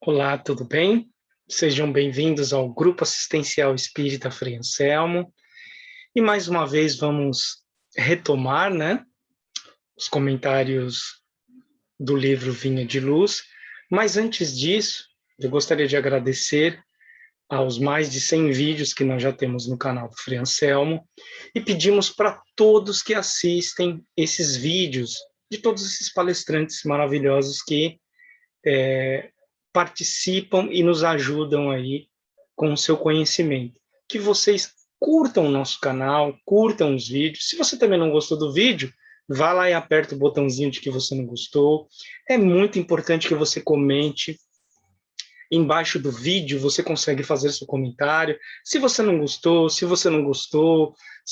Olá, tudo bem? Sejam bem-vindos ao Grupo Assistencial Espírita Frei Anselmo. E mais uma vez vamos retomar, os comentários do livro Vinha de Luz. Mas antes disso, eu gostaria de agradecer aos mais de 100 vídeos que nós já temos no canal do Frei Anselmo e pedimos para todos que assistem esses vídeos de todos esses palestrantes maravilhosos que participam e nos ajudam aí com o seu conhecimento. Que vocês curtam o nosso canal, curtam os vídeos. Se você também não gostou do vídeo, vá lá e aperta o botãozinho de que você não gostou. É muito importante que você comente. Embaixo do vídeo você consegue fazer seu comentário. Se você não gostou, se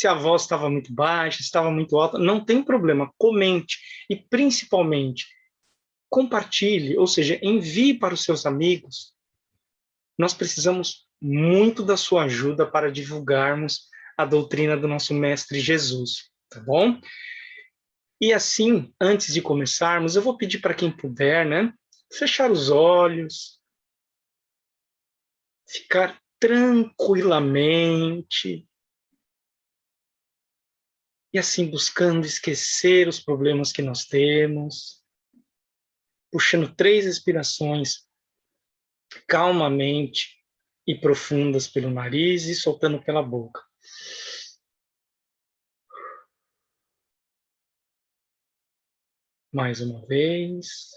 a voz estava muito baixa, se estava muito alta, não tem problema, comente. E principalmente, compartilhe, ou seja, envie para os seus amigos. Nós precisamos muito da sua ajuda para divulgarmos a doutrina do nosso Mestre Jesus, tá bom? E assim, antes de começarmos, eu vou pedir para quem puder, fechar os olhos, ficar tranquilamente, e assim buscando esquecer os problemas que nós temos, puxando 3 respirações calmamente e profundas pelo nariz e soltando pela boca. Mais uma vez.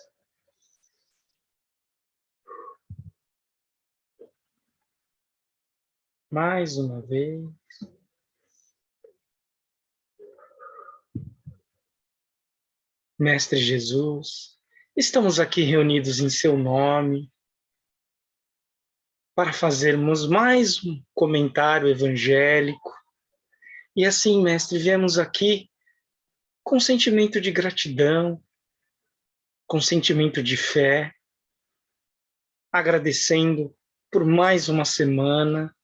Mais uma vez. Mestre Jesus, estamos aqui reunidos em seu nome para fazermos mais um comentário evangélico. E assim, mestre, viemos aqui com sentimento de gratidão, com sentimento de fé, agradecendo por mais uma semana.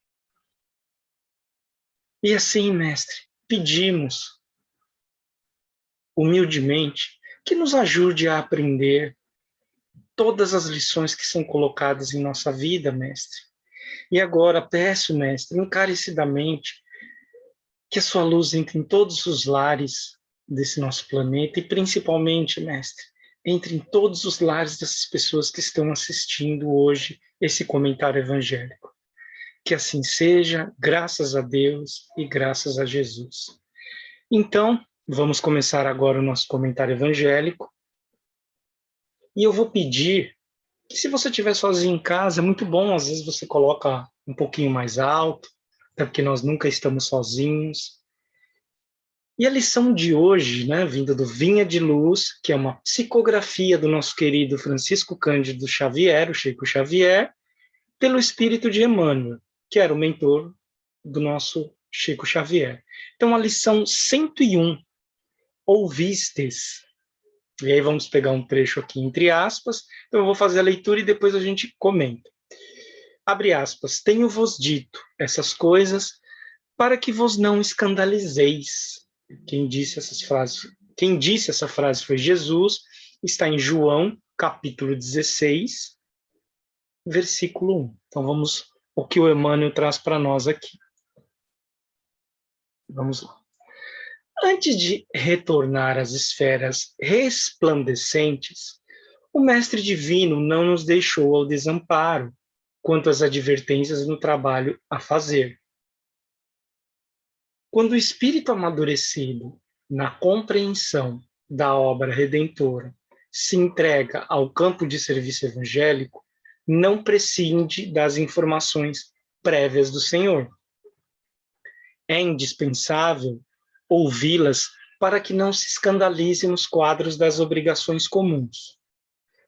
E assim, mestre, pedimos humildemente que nos ajude a aprender todas as lições que são colocadas em nossa vida, mestre. E agora peço, mestre, encarecidamente, que a sua luz entre em todos os lares desse nosso planeta e principalmente, mestre, entre em todos os lares dessas pessoas que estão assistindo hoje esse comentário evangélico. Que assim seja, graças a Deus e graças a Jesus. Então, vamos começar agora o nosso comentário evangélico. E eu vou pedir que, se você estiver sozinho em casa, é muito bom, às vezes você coloca um pouquinho mais alto, até porque nós nunca estamos sozinhos. E a lição de hoje, vinda do Vinha de Luz, que é uma psicografia do nosso querido Francisco Cândido Xavier, o Chico Xavier, pelo espírito de Emmanuel, que era o mentor do nosso Chico Xavier. Então, a lição 101, ouvistes. E aí vamos pegar um trecho aqui entre aspas, então eu vou fazer a leitura e depois a gente comenta. Abre aspas, tenho-vos dito essas coisas para que vos não escandalizeis. Quem disse essa frase foi Jesus, está em João, capítulo 16, versículo 1. Então vamos o que o Emmanuel traz para nós aqui. Vamos lá. Antes de retornar às esferas resplandecentes, o Mestre Divino não nos deixou ao desamparo quanto às advertências no trabalho a fazer. Quando o espírito amadurecido, na compreensão da obra redentora, se entrega ao campo de serviço evangélico, não prescinde das informações prévias do Senhor. É indispensável ouvi-las para que não se escandalize nos quadros das obrigações comuns.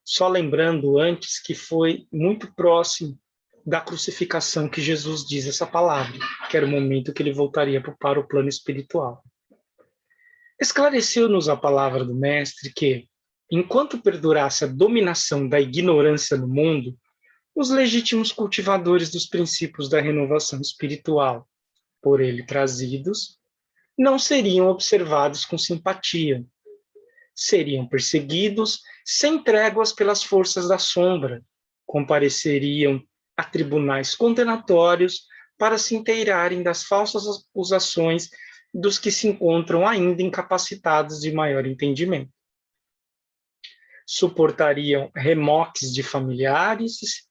Só lembrando antes que foi muito próximo da crucificação que Jesus diz essa palavra, que era o momento que ele voltaria para o plano espiritual. Esclareceu-nos a palavra do Mestre que, enquanto perdurasse a dominação da ignorância no mundo, os legítimos cultivadores dos princípios da renovação espiritual, por ele trazidos, não seriam observados com simpatia, seriam perseguidos sem tréguas pelas forças da sombra, compareceriam a tribunais condenatórios para se inteirarem das falsas acusações dos que se encontram ainda incapacitados de maior entendimento. Suportariam remoques de familiares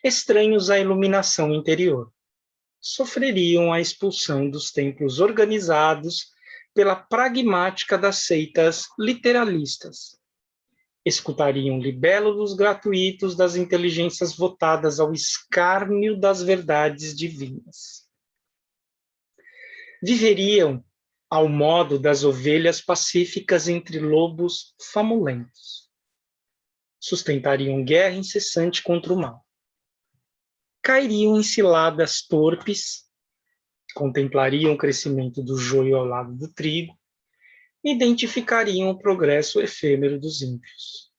estranhos à iluminação interior. Sofreriam a expulsão dos templos organizados pela pragmática das seitas literalistas. Escutariam libélulos gratuitos das inteligências votadas ao escárnio das verdades divinas. Viveriam ao modo das ovelhas pacíficas entre lobos famulentos. Sustentariam guerra incessante contra o mal. Cairiam em ciladas torpes, contemplariam o crescimento do joio ao lado do trigo, identificariam o progresso efêmero dos ímpios.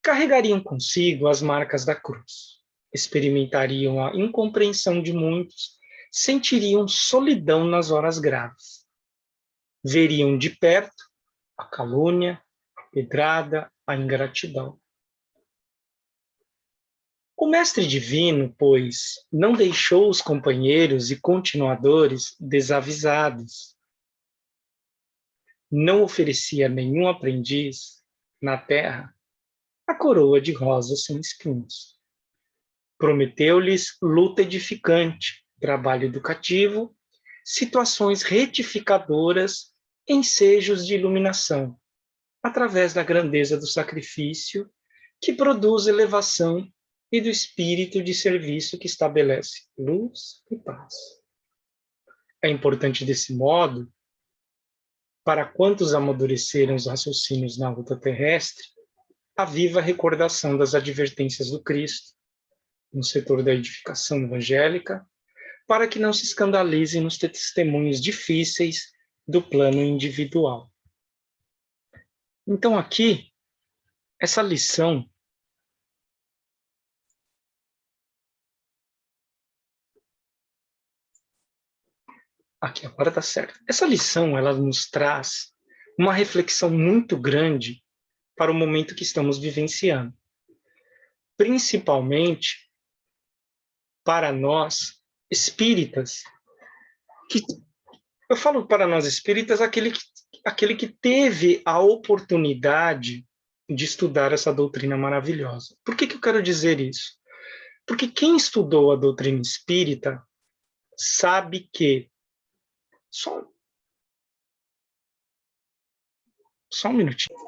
Carregariam consigo as marcas da cruz, experimentariam a incompreensão de muitos, sentiriam solidão nas horas graves. Veriam de perto a calúnia, a pedrada, a ingratidão. O Mestre Divino, pois, não deixou os companheiros e continuadores desavisados. Não oferecia a nenhum aprendiz na terra a coroa de rosas sem espinhos. Prometeu-lhes luta edificante, trabalho educativo, situações retificadoras, ensejos de iluminação, através da grandeza do sacrifício, que produz elevação e do espírito de serviço que estabelece luz e paz. É importante desse modo, para quantos amadureceram os raciocínios na luta terrestre, a viva recordação das advertências do Cristo, no setor da edificação evangélica, para que não se escandalizem nos testemunhos difíceis do plano individual. Então aqui, essa lição aqui, agora está certo. Essa lição, ela nos traz uma reflexão muito grande para o momento que estamos vivenciando. Principalmente para nós espíritas, que eu falo para nós espíritas, aquele que teve a oportunidade de estudar essa doutrina maravilhosa. Por que eu quero dizer isso? Porque quem estudou a doutrina espírita sabe que Só um minutinho.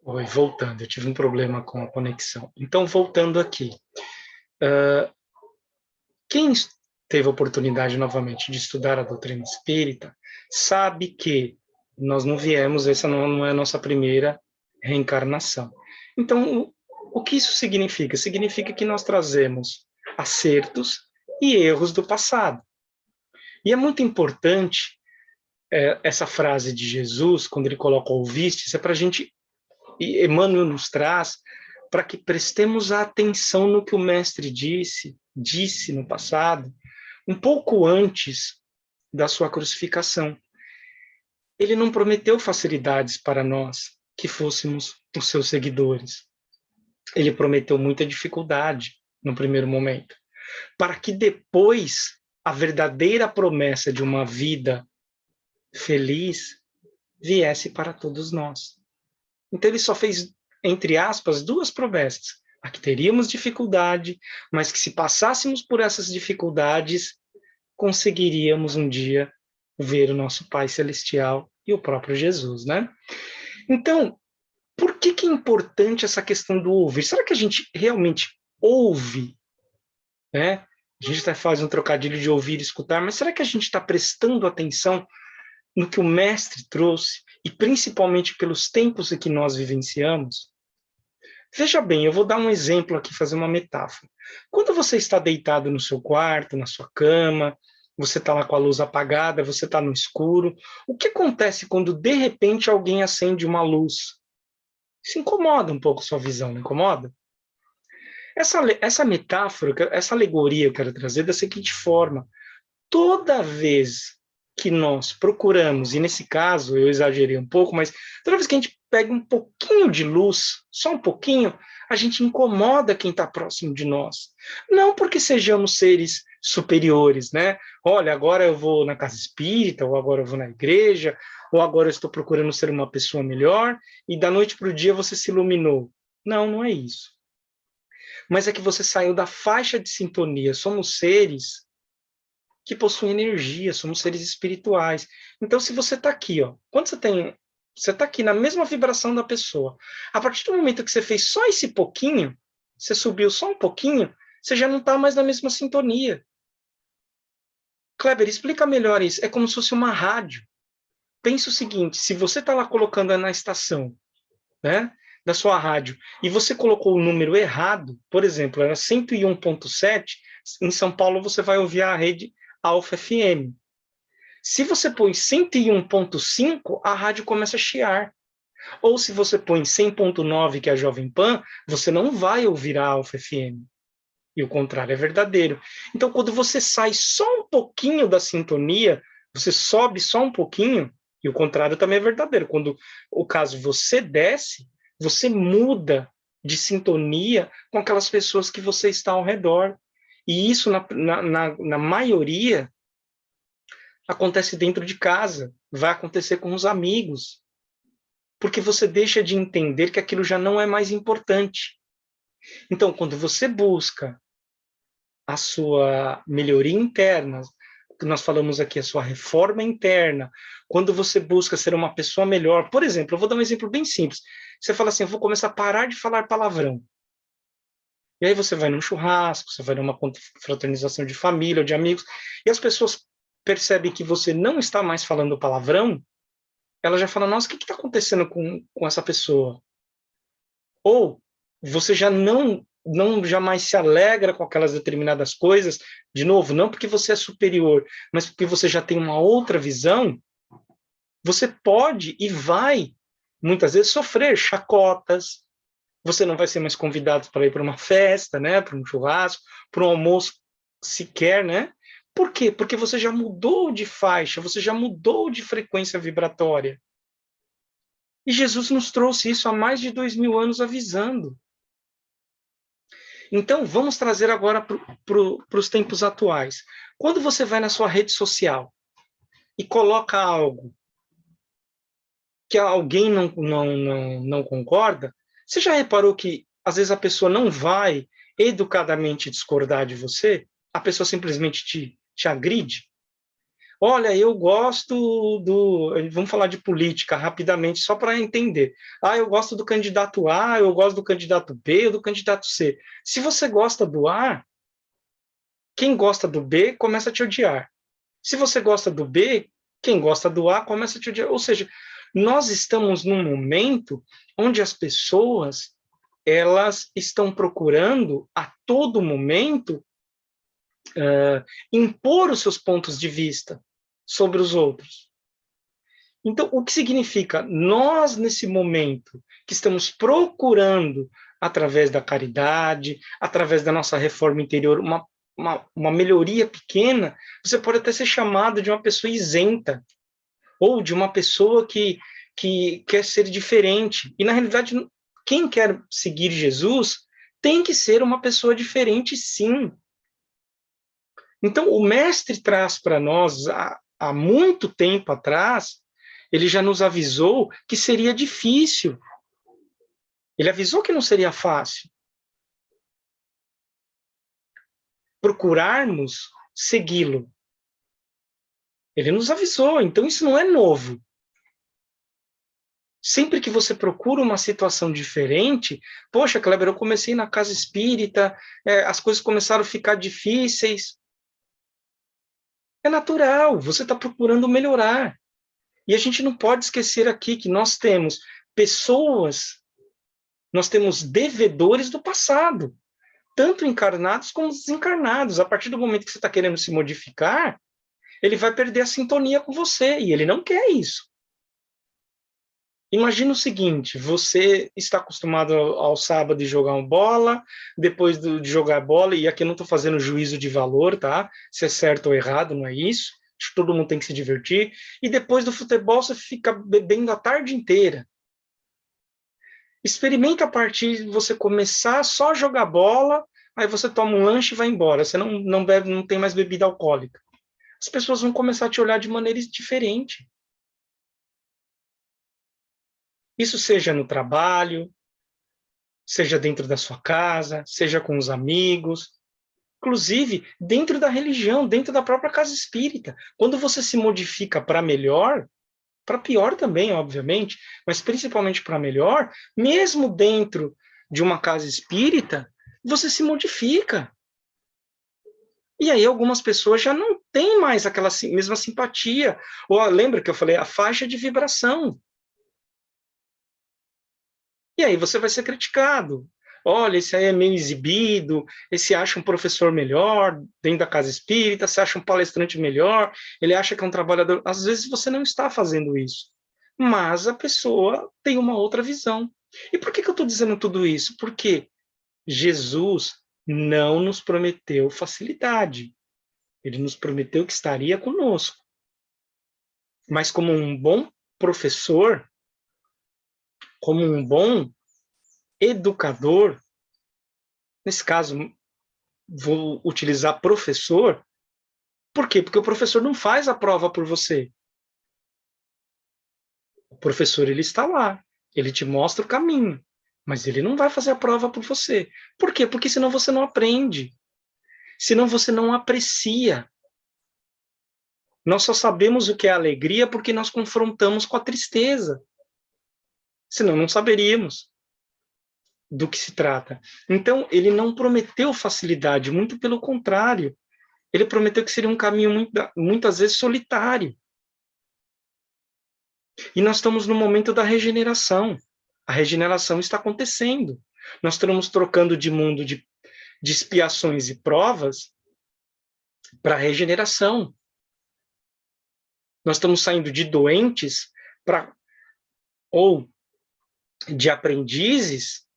Oi, voltando, eu tive um problema com a conexão. Então, voltando aqui. Quem teve a oportunidade, novamente, de estudar a doutrina espírita, sabe que nós não viemos, essa não é a nossa primeira reencarnação. Então, o que isso significa? Significa que nós trazemos acertos e erros do passado. E é muito importante essa frase de Jesus, quando ele coloca ouvistes, é para a gente, e Emmanuel nos traz, para que prestemos atenção no que o Mestre disse no passado, um pouco antes da sua crucificação. Ele não prometeu facilidades para nós, que fôssemos os seus seguidores. Ele prometeu muita dificuldade no primeiro momento, para que depois a verdadeira promessa de uma vida feliz viesse para todos nós. Então ele só fez, entre aspas, duas promessas. A que teríamos dificuldade, mas que se passássemos por essas dificuldades, conseguiríamos um dia ver o nosso Pai Celestial e o próprio Jesus, né? Então, por que é importante essa questão do ouvir? Será que a gente realmente ouve, né? A gente até faz um trocadilho de ouvir e escutar, mas será que a gente está prestando atenção no que o Mestre trouxe, e principalmente pelos tempos em que nós vivenciamos? Veja bem, eu vou dar um exemplo aqui, fazer uma metáfora. Quando você está deitado no seu quarto, na sua cama, você está lá com a luz apagada, você está no escuro, o que acontece quando, de repente, alguém acende uma luz? Isso incomoda um pouco sua visão, não incomoda? Essa metáfora, essa alegoria eu quero trazer da seguinte forma: toda vez que nós procuramos, e nesse caso eu exagerei um pouco, mas toda vez que a gente pega um pouquinho de luz, só um pouquinho, a gente incomoda quem está próximo de nós. Não porque sejamos seres superiores, né? Olha, agora eu vou na casa espírita, ou agora eu vou na igreja, ou agora eu estou procurando ser uma pessoa melhor, e da noite para o dia você se iluminou. Não, não é isso. Mas é que você saiu da faixa de sintonia. Somos seres que possuem energia, somos seres espirituais. Então, se você está aqui, ó, quando você está aqui na mesma vibração da pessoa, a partir do momento que você fez só esse pouquinho, você subiu só um pouquinho, você já não está mais na mesma sintonia. Kleber, explica melhor isso. É como se fosse uma rádio. Pensa o seguinte, se você está lá colocando na estação, né, da sua rádio, e você colocou o número errado, por exemplo, era 101.7, em São Paulo você vai ouvir a rede Alfa FM. Se você põe 101.5, a rádio começa a chiar. Ou se você põe 100.9, que é a Jovem Pan, você não vai ouvir a Alfa FM. E o contrário é verdadeiro. Então, quando você sai só um pouquinho da sintonia, você sobe só um pouquinho, e o contrário também é verdadeiro. Quando, o caso, você desce, você muda de sintonia com aquelas pessoas que você está ao redor. E isso, na maioria, acontece dentro de casa, vai acontecer com os amigos, porque você deixa de entender que aquilo já não é mais importante. Então, quando você busca a sua melhoria interna, que nós falamos aqui, a sua reforma interna, quando você busca ser uma pessoa melhor, por exemplo, eu vou dar um exemplo bem simples, você fala assim, eu vou começar a parar de falar palavrão. E aí você vai num churrasco, você vai numa fraternização de família, de amigos, e as pessoas percebem que você não está mais falando palavrão, ela já fala, nossa, o que está acontecendo com essa pessoa? Ou você já não jamais se alegra com aquelas determinadas coisas, de novo, não porque você é superior, mas porque você já tem uma outra visão, você pode e vai, muitas vezes, sofrer chacotas, você não vai ser mais convidado para ir para uma festa, né, para um churrasco, para um almoço sequer, né? Por quê? Porque você já mudou de faixa, você já mudou de frequência vibratória. E Jesus nos trouxe isso há mais de 2000 anos avisando. Então, vamos trazer agora para os tempos atuais. Quando você vai na sua rede social e coloca algo que alguém não concorda, você já reparou que, às vezes, a pessoa não vai educadamente discordar de você? A pessoa simplesmente te agride? Olha, eu gosto do... Vamos falar de política rapidamente, só para entender. Ah, eu gosto do candidato A, eu gosto do candidato B ou do candidato C. Se você gosta do A, quem gosta do B começa a te odiar. Se você gosta do B, quem gosta do A começa a te odiar. Ou seja, nós estamos num momento onde as pessoas elas estão procurando a todo momento impor os seus pontos de vista sobre os outros. Então, o que significa? Nós, nesse momento, que estamos procurando, através da caridade, através da nossa reforma interior, uma melhoria pequena, você pode até ser chamado de uma pessoa isenta, ou de uma pessoa que quer ser diferente. E, na realidade, quem quer seguir Jesus tem que ser uma pessoa diferente, sim. Então, o mestre traz para nós, há muito tempo atrás, ele já nos avisou que seria difícil. Ele avisou que não seria fácil. Procurarmos segui-lo. Ele nos avisou, então isso não é novo. Sempre que você procura uma situação diferente, poxa, Kleber, eu comecei na casa espírita, as coisas começaram a ficar difíceis. É natural, você está procurando melhorar. E a gente não pode esquecer aqui que nós temos pessoas, nós temos devedores do passado, tanto encarnados como desencarnados. A partir do momento que você está querendo se modificar, ele vai perder a sintonia com você, e ele não quer isso. Imagina o seguinte, você está acostumado ao sábado de jogar uma bola, depois de jogar bola, e aqui eu não estou fazendo juízo de valor, tá? Se é certo ou errado, não é isso. Acho que todo mundo tem que se divertir. E depois do futebol, você fica bebendo a tarde inteira. Experimenta a partir de você começar só a jogar bola, aí você toma um lanche e vai embora. Você não bebe, não tem mais bebida alcoólica. As pessoas vão começar a te olhar de maneira diferente. Isso seja no trabalho, seja dentro da sua casa, seja com os amigos, inclusive dentro da religião, dentro da própria casa espírita. Quando você se modifica para melhor, para pior também, obviamente, mas principalmente para melhor, mesmo dentro de uma casa espírita, você se modifica. E aí algumas pessoas já não têm mais aquela mesma simpatia. Ou lembra que eu falei a faixa de vibração. E aí você vai ser criticado. Olha, esse aí é meio exibido, esse acha um professor melhor dentro da casa espírita, você acha um palestrante melhor, ele acha que é um trabalhador. Às vezes você não está fazendo isso, mas a pessoa tem uma outra visão. E por que eu estou dizendo tudo isso? Porque Jesus não nos prometeu facilidade. Ele nos prometeu que estaria conosco. Mas como um bom professor, como um bom educador, nesse caso, vou utilizar professor. Por quê? Porque o professor não faz a prova por você. O professor, ele está lá, ele te mostra o caminho, mas ele não vai fazer a prova por você. Por quê? Porque senão você não aprende, senão você não aprecia. Nós só sabemos o que é alegria porque nós confrontamos com a tristeza. Senão não saberíamos do que se trata. Então, ele não prometeu facilidade, muito pelo contrário. Ele prometeu que seria um caminho muitas vezes solitário. E nós estamos no momento da regeneração. A regeneração está acontecendo. Nós estamos trocando de mundo de expiações e provas para regeneração. Nós estamos saindo de doentes ou de aprendizes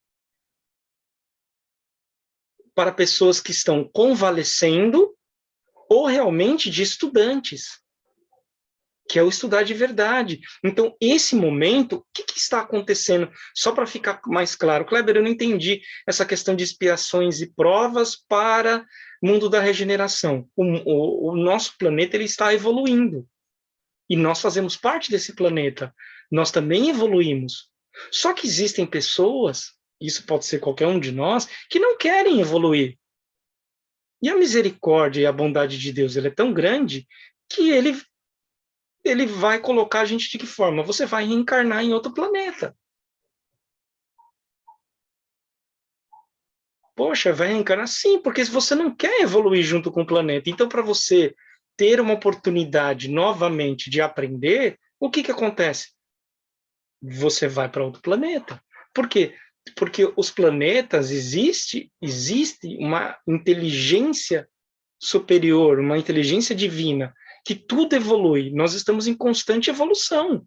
para pessoas que estão convalescendo ou realmente de estudantes, que é o estudar de verdade. Então, esse momento, o que está acontecendo? Só para ficar mais claro, Kleber, eu não entendi essa questão de expiações e provas para o mundo da regeneração. O nosso planeta ele está evoluindo, e nós fazemos parte desse planeta. Nós também evoluímos. Só que existem pessoas, isso pode ser qualquer um de nós, que não querem evoluir. E a misericórdia e a bondade de Deus ele é tão grande que ele vai colocar a gente de que forma? Você vai reencarnar em outro planeta. Poxa, vai reencarnar? Sim, porque você não quer evoluir junto com o planeta. Então, para você ter uma oportunidade novamente de aprender, o que acontece? Você vai para outro planeta. Por quê? Porque os planetas existe uma inteligência superior, uma inteligência divina, que tudo evolui. Nós estamos em constante evolução.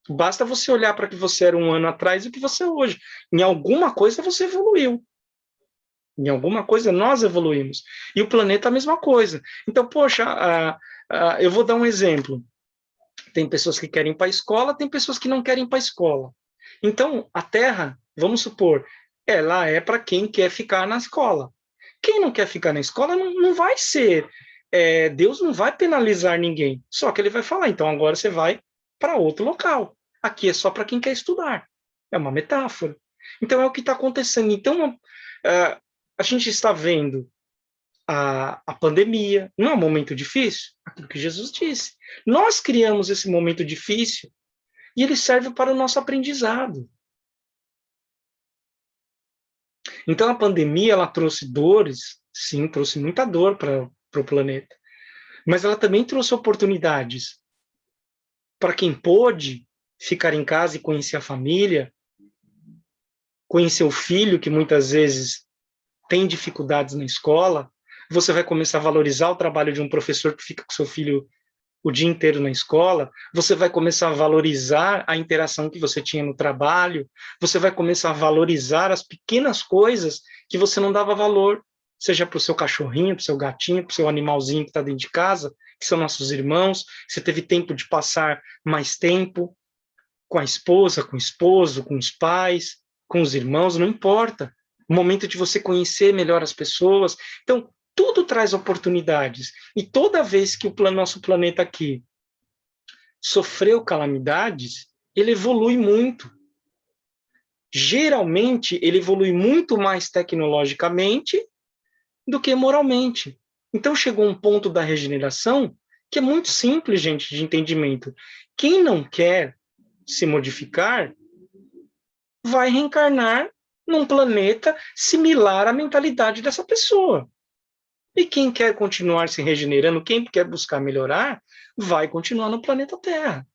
Basta você olhar para que você era um ano atrás e o que você é hoje. Em alguma coisa você evoluiu. Em alguma coisa nós evoluímos. E o planeta a mesma coisa. Então, poxa, eu vou dar um exemplo. Tem pessoas que querem ir para a escola, tem pessoas que não querem ir para a escola. Então, a Terra, vamos supor, ela é para quem quer ficar na escola. Quem não quer ficar na escola não vai ser. Deus não vai penalizar ninguém. Só que ele vai falar, então agora você vai para outro local. Aqui é só para quem quer estudar. É uma metáfora. Então, é o que está acontecendo. Então, a gente está vendo a pandemia. Não é um momento difícil? Aquilo que Jesus disse. Nós criamos esse momento difícil e ele serve para o nosso aprendizado. Então, a pandemia, ela trouxe dores, sim, trouxe muita dor para o planeta. Mas ela também trouxe oportunidades para quem pôde ficar em casa e conhecer a família, conhecer o filho, que muitas vezes tem dificuldades na escola. Você vai começar a valorizar o trabalho de um professor que fica com seu filho o dia inteiro na escola, você vai começar a valorizar a interação que você tinha no trabalho, você vai começar a valorizar as pequenas coisas que você não dava valor, seja para o seu cachorrinho, para o seu gatinho, para o seu animalzinho que está dentro de casa, que são nossos irmãos, você teve tempo de passar mais tempo. com a esposa, com o esposo, com os pais, com os irmãos, não importa. O momento de você conhecer melhor as pessoas. Então, tudo traz oportunidades. E toda vez que o nosso planeta aqui sofreu calamidades, ele evolui muito. Geralmente, ele evolui muito mais tecnologicamente do que moralmente. Então, chegou um ponto da regeneração que é muito simples, gente, de entendimento. Quem não quer se modificar vai reencarnar num planeta similar à mentalidade dessa pessoa. E quem quer continuar se regenerando, quem quer buscar melhorar, vai continuar no planeta Terra.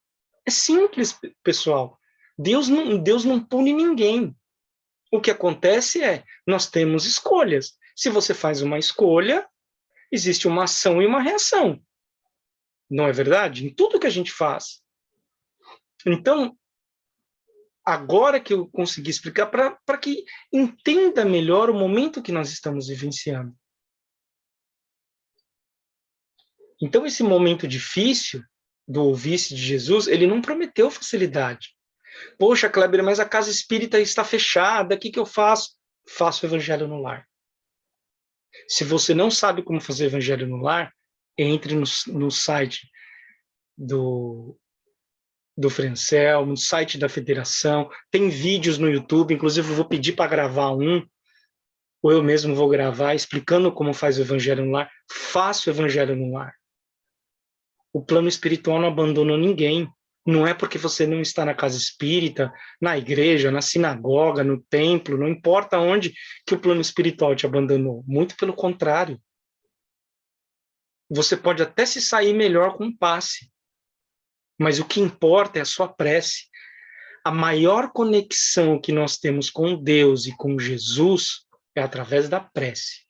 É simples, pessoal. Deus não pune ninguém. O que acontece é, nós temos escolhas. Se você faz uma escolha, existe uma ação e uma reação. Não é verdade? Em tudo que a gente faz. Então, agora que eu consegui explicar, para que entenda melhor o momento que nós estamos vivenciando. Então, esse momento difícil do ouvir-se de Jesus, ele não prometeu facilidade. Poxa, Kleber, mas a casa espírita está fechada, o que eu faço? Faço o evangelho no lar. Se você não sabe como fazer evangelho no lar, entre no site do Francel, no site da federação, tem vídeos no YouTube, inclusive eu vou pedir para gravar um, ou eu mesmo vou gravar, explicando como faz o evangelho no lar. Faça o evangelho no lar. O plano espiritual não abandonou ninguém. Não é porque você não está na casa espírita, na igreja, na sinagoga, no templo, não importa onde que o plano espiritual te abandonou. Muito pelo contrário. Você pode até se sair melhor com um passe, mas o que importa é a sua prece. A maior conexão que nós temos com Deus e com Jesus é através da prece.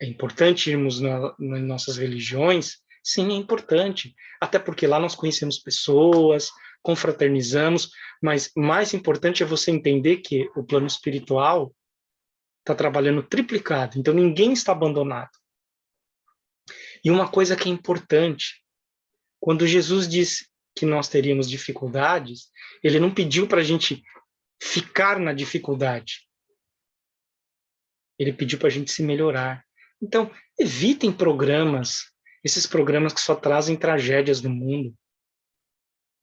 É importante irmos nas nossas religiões? Sim, é importante. Até porque lá nós conhecemos pessoas, confraternizamos, mas mais importante é você entender que o plano espiritual está trabalhando triplicado, então ninguém está abandonado. E uma coisa que é importante, quando Jesus disse que nós teríamos dificuldades, ele não pediu para a gente ficar na dificuldade. Ele pediu para a gente se melhorar. Então, evitem programas, esses programas que só trazem tragédias no mundo.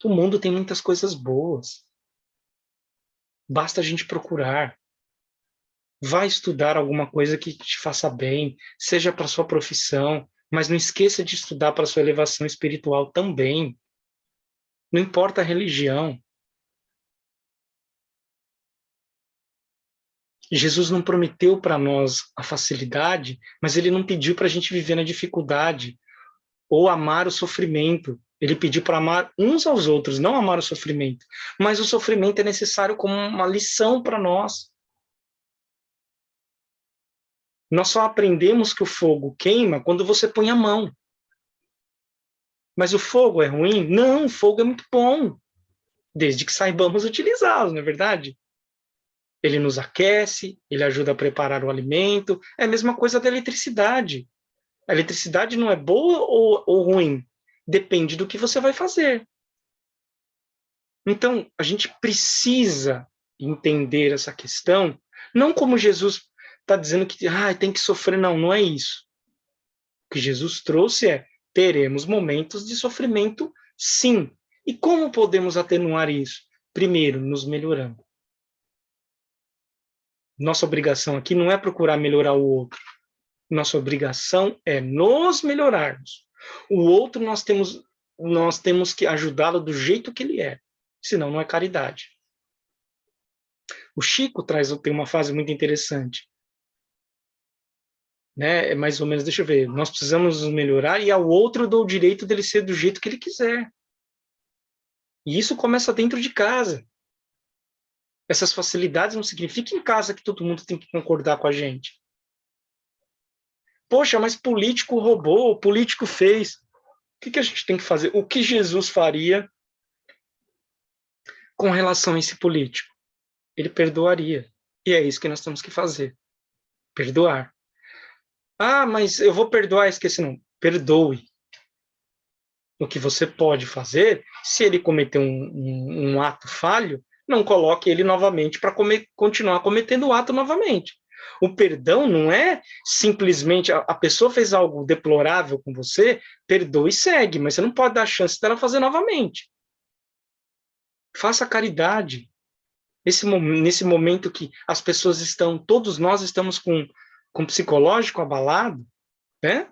O mundo tem muitas coisas boas. Basta a gente procurar. Vai estudar alguma coisa que te faça bem, seja para sua profissão, mas não esqueça de estudar para sua elevação espiritual também. Não importa a religião. Jesus não prometeu para nós a facilidade, mas ele não pediu para a gente viver na dificuldade ou amar o sofrimento. Ele pediu para amar uns aos outros, não amar o sofrimento. Mas o sofrimento é necessário como uma lição para nós. Nós só aprendemos que o fogo queima quando você põe a mão. Mas o fogo é ruim? Não, o fogo é muito bom, desde que saibamos utilizá-lo, não é verdade? Ele nos aquece, ele ajuda a preparar o alimento. É a mesma coisa da eletricidade. A eletricidade não é boa ou ruim? Depende do que você vai fazer. Então, a gente precisa entender essa questão, não como Jesus está dizendo que tem que sofrer, não, não é isso. O que Jesus trouxe é, teremos momentos de sofrimento, sim. E como podemos atenuar isso? Primeiro, nos melhorando. Nossa obrigação aqui não é procurar melhorar o outro. Nossa obrigação é nos melhorarmos. O outro nós temos que ajudá-lo do jeito que ele é. Senão não é caridade. O Chico tem uma frase muito interessante. Né? É mais ou menos, deixa eu ver, nós precisamos nos melhorar e ao outro eu dou o direito dele ser do jeito que ele quiser. E isso começa dentro de casa. Essas facilidades não significam em casa que todo mundo tem que concordar com a gente. Poxa, mas político roubou, político fez. O que a gente tem que fazer? O que Jesus faria com relação a esse político? Ele perdoaria. E é isso que nós temos que fazer. Perdoar. Ah, mas eu vou perdoar e esquecer. Não, perdoe. O que você pode fazer, se ele cometer um ato falho, não coloque ele novamente para continuar cometendo o ato novamente. O perdão não é simplesmente a pessoa fez algo deplorável com você, perdoa e segue, mas você não pode dar a chance dela fazer novamente. Faça caridade. Nesse momento que as pessoas estão, todos nós estamos com o psicológico abalado, né?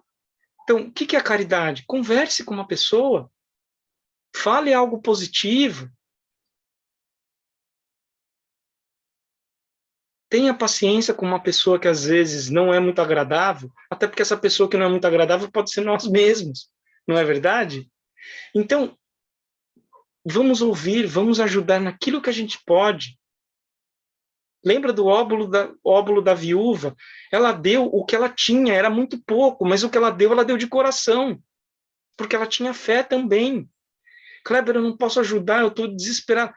Então, o que é a caridade? Converse com uma pessoa, fale algo positivo, tenha paciência com uma pessoa que às vezes não é muito agradável, até porque essa pessoa que não é muito agradável pode ser nós mesmos, não é verdade? Então, vamos ouvir, vamos ajudar naquilo que a gente pode. Lembra do óbolo da viúva? Ela deu o que ela tinha, era muito pouco, mas o que ela deu de coração, porque ela tinha fé também. Kleber, eu não posso ajudar, eu estou desesperado.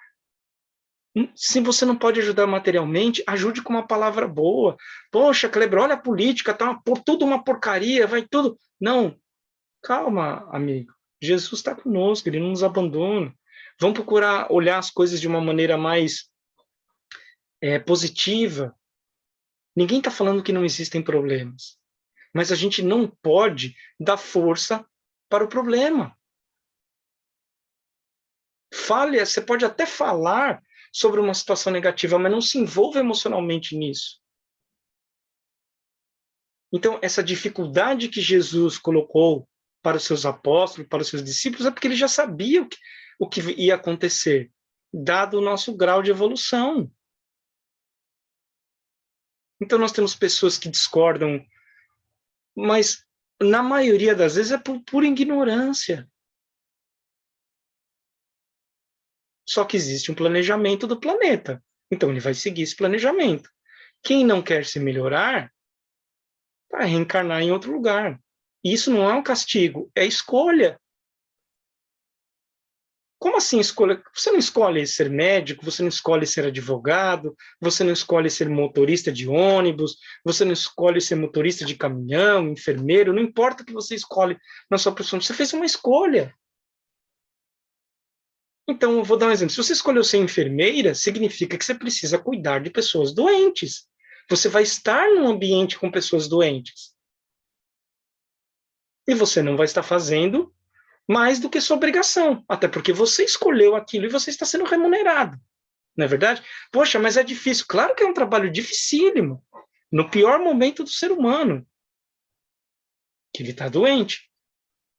Se você não pode ajudar materialmente, ajude com uma palavra boa. Poxa, Kleber, olha a política, tá por tudo uma porcaria, vai tudo. Não, calma, amigo. Jesus está conosco, ele não nos abandona. Vamos procurar olhar as coisas de uma maneira mais positiva. Ninguém está falando que não existem problemas, mas a gente não pode dar força para o problema. Fale, você pode até falar sobre uma situação negativa, mas não se envolva emocionalmente nisso. Então, essa dificuldade que Jesus colocou para os seus apóstolos, para os seus discípulos, é porque ele já sabia o que ia acontecer, dado o nosso grau de evolução. Então, nós temos pessoas que discordam, mas na maioria das vezes é por pura ignorância. Só que existe um planejamento do planeta. Então, ele vai seguir esse planejamento. Quem não quer se melhorar, vai reencarnar em outro lugar. Isso não é um castigo, é escolha. Como assim escolha? Você não escolhe ser médico, você não escolhe ser advogado, você não escolhe ser motorista de ônibus, você não escolhe ser motorista de caminhão, enfermeiro, não importa o que você escolhe na sua profissão, você fez uma escolha. Então, eu vou dar um exemplo. Se você escolheu ser enfermeira, significa que você precisa cuidar de pessoas doentes. Você vai estar num ambiente com pessoas doentes. E você não vai estar fazendo mais do que sua obrigação, até porque você escolheu aquilo e você está sendo remunerado, não é verdade? Poxa, mas é difícil. Claro que é um trabalho dificílimo, no pior momento do ser humano, que ele está doente,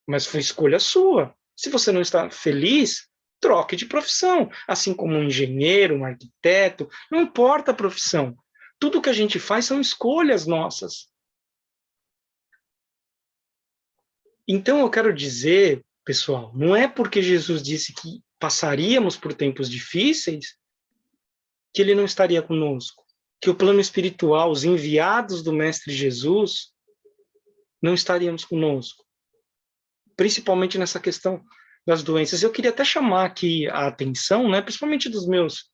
mas foi escolha sua. Se você não está feliz, troque de profissão, assim como um engenheiro, um arquiteto, não importa a profissão. Tudo que a gente faz são escolhas nossas. Então, eu quero dizer, pessoal, não é porque Jesus disse que passaríamos por tempos difíceis que ele não estaria conosco, que o plano espiritual, os enviados do Mestre Jesus, não estaríamos conosco, principalmente nessa questão das doenças. Eu queria até chamar aqui a atenção, né, principalmente dos meus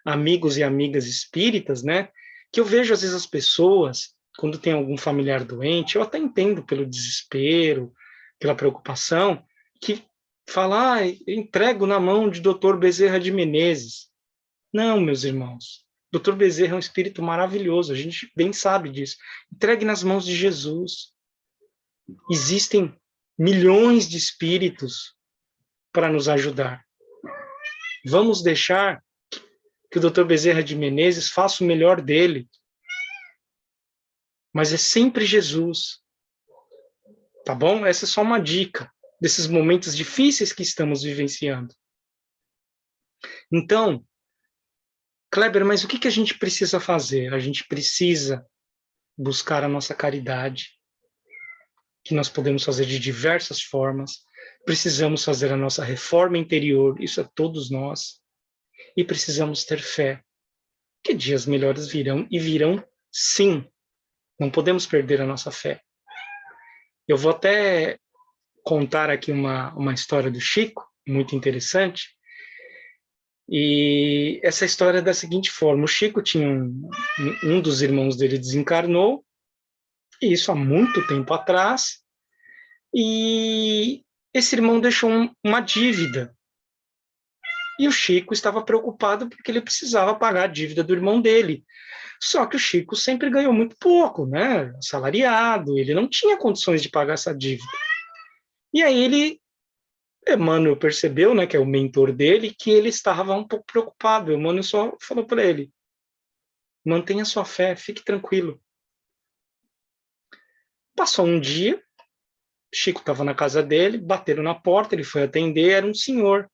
amigos e amigas espíritas, né, que eu vejo às vezes as pessoas, quando tem algum familiar doente, eu até entendo pelo desespero, pela preocupação, que fala, entrego na mão de Dr. Bezerra de Menezes. Não, meus irmãos. Dr. Bezerra é um espírito maravilhoso, a gente bem sabe disso. Entregue nas mãos de Jesus. Existem milhões de espíritos para nos ajudar. Vamos deixar que o Dr. Bezerra de Menezes faça o melhor dele. Mas é sempre Jesus. Tá bom? Essa é só uma dica desses momentos difíceis que estamos vivenciando. Então, Kleber, mas o que a gente precisa fazer? A gente precisa buscar a nossa caridade, que nós podemos fazer de diversas formas. Precisamos fazer a nossa reforma interior, isso é todos nós. E precisamos ter fé, que dias melhores virão, e virão sim. Não podemos perder a nossa fé. Eu vou até contar aqui uma história do Chico, muito interessante. E essa história é da seguinte forma: o Chico tinha um dos irmãos dele desencarnou, e isso há muito tempo atrás, e esse irmão deixou uma dívida. E o Chico estava preocupado porque ele precisava pagar a dívida do irmão dele. Só que o Chico sempre ganhou muito pouco, né? Assalariado, ele não tinha condições de pagar essa dívida. E aí Emmanuel percebeu, né, que é o mentor dele, que ele estava um pouco preocupado. Emmanuel só falou para ele: mantenha sua fé, fique tranquilo. Passou um dia, Chico estava na casa dele, bateram na porta, ele foi atender, era um senhor.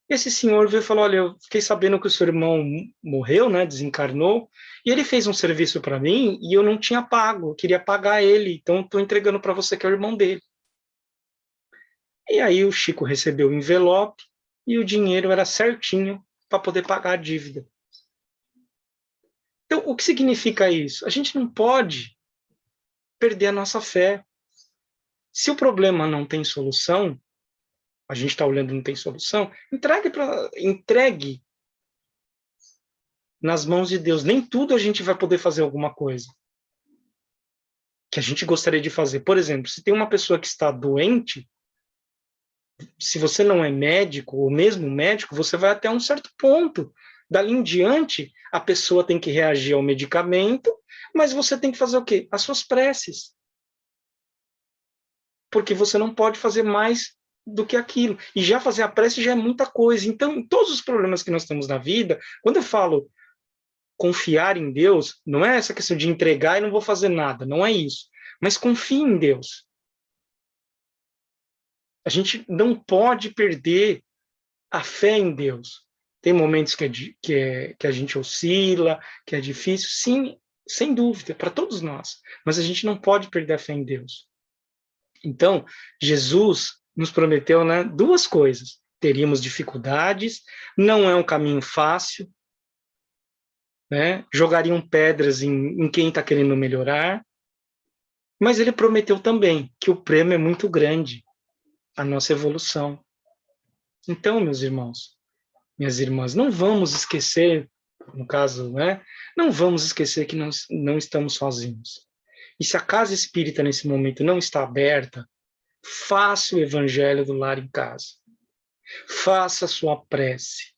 Esse senhor veio e falou: olha, eu fiquei sabendo que o seu irmão morreu, né, desencarnou, e ele fez um serviço para mim e eu não tinha pago, eu queria pagar ele, então estou entregando para você que é o irmão dele. E aí o Chico recebeu o envelope e o dinheiro era certinho para poder pagar a dívida. Então, o que significa isso? A gente não pode perder a nossa fé. Se o problema não tem solução, a gente está olhando e não tem solução, entregue nas mãos de Deus. Nem tudo a gente vai poder fazer alguma coisa que a gente gostaria de fazer. Por exemplo, se tem uma pessoa que está doente, se você não é médico, ou mesmo médico, você vai até um certo ponto. Dali em diante, a pessoa tem que reagir ao medicamento, mas você tem que fazer o quê? As suas preces. Porque você não pode fazer mais do que aquilo. E já fazer a prece já é muita coisa. Então, todos os problemas que nós temos na vida, quando eu falo confiar em Deus, não é essa questão de entregar e não vou fazer nada, não é isso. Mas confie em Deus. A gente não pode perder a fé em Deus. Tem momentos que a gente oscila, que é difícil, sim, sem dúvida, para todos nós. Mas a gente não pode perder a fé em Deus. Então, Jesus nos prometeu, né, duas coisas. Teríamos dificuldades, não é um caminho fácil, né? Jogariam pedras em quem está querendo melhorar, mas ele prometeu também que o prêmio é muito grande, a nossa evolução. Então, meus irmãos, minhas irmãs, não vamos esquecer, no caso, né? Não vamos esquecer que nós não estamos sozinhos. E se a casa espírita nesse momento não está aberta, faça o evangelho do lar em casa. Faça a sua prece.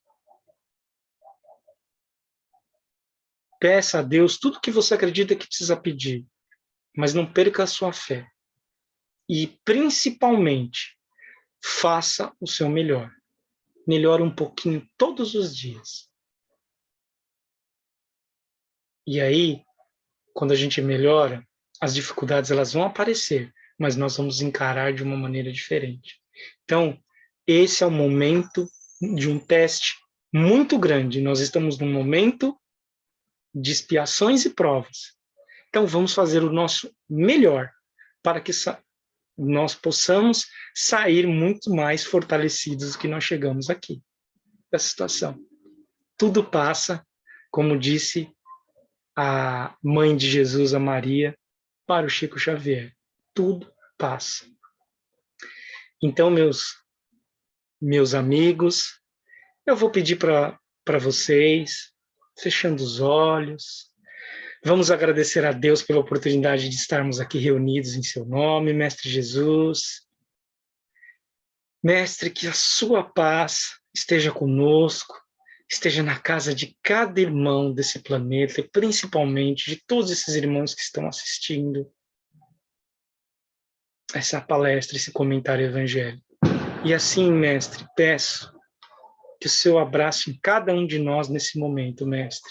Peça a Deus tudo que você acredita que precisa pedir, mas não perca a sua fé. E, principalmente, faça o seu melhor. Melhore um pouquinho todos os dias. E aí, quando a gente melhora, as dificuldades elas vão aparecer, mas nós vamos encarar de uma maneira diferente. Então, esse é o momento de um teste muito grande. Nós estamos num momento de expiações e provas. Então, vamos fazer o nosso melhor para que nós possamos sair muito mais fortalecidos do que nós chegamos aqui, dessa situação. Tudo passa, como disse a mãe de Jesus, a Maria, para o Chico Xavier. Tudo passa. Então, meus amigos, eu vou pedir para vocês, fechando os olhos, vamos agradecer a Deus pela oportunidade de estarmos aqui reunidos em seu nome, Mestre Jesus. Mestre, que a sua paz esteja conosco, esteja na casa de cada irmão desse planeta, e principalmente de todos esses irmãos que estão assistindo essa palestra, esse comentário evangélico. E assim, mestre, peço que o Senhor abrace em cada um de nós nesse momento, mestre.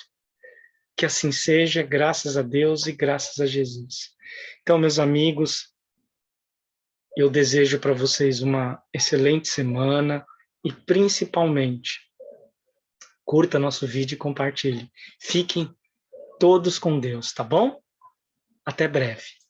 Que assim seja, graças a Deus e graças a Jesus. Então, meus amigos, eu desejo para vocês uma excelente semana e, principalmente, curta nosso vídeo e compartilhe. Fiquem todos com Deus, tá bom? Até breve.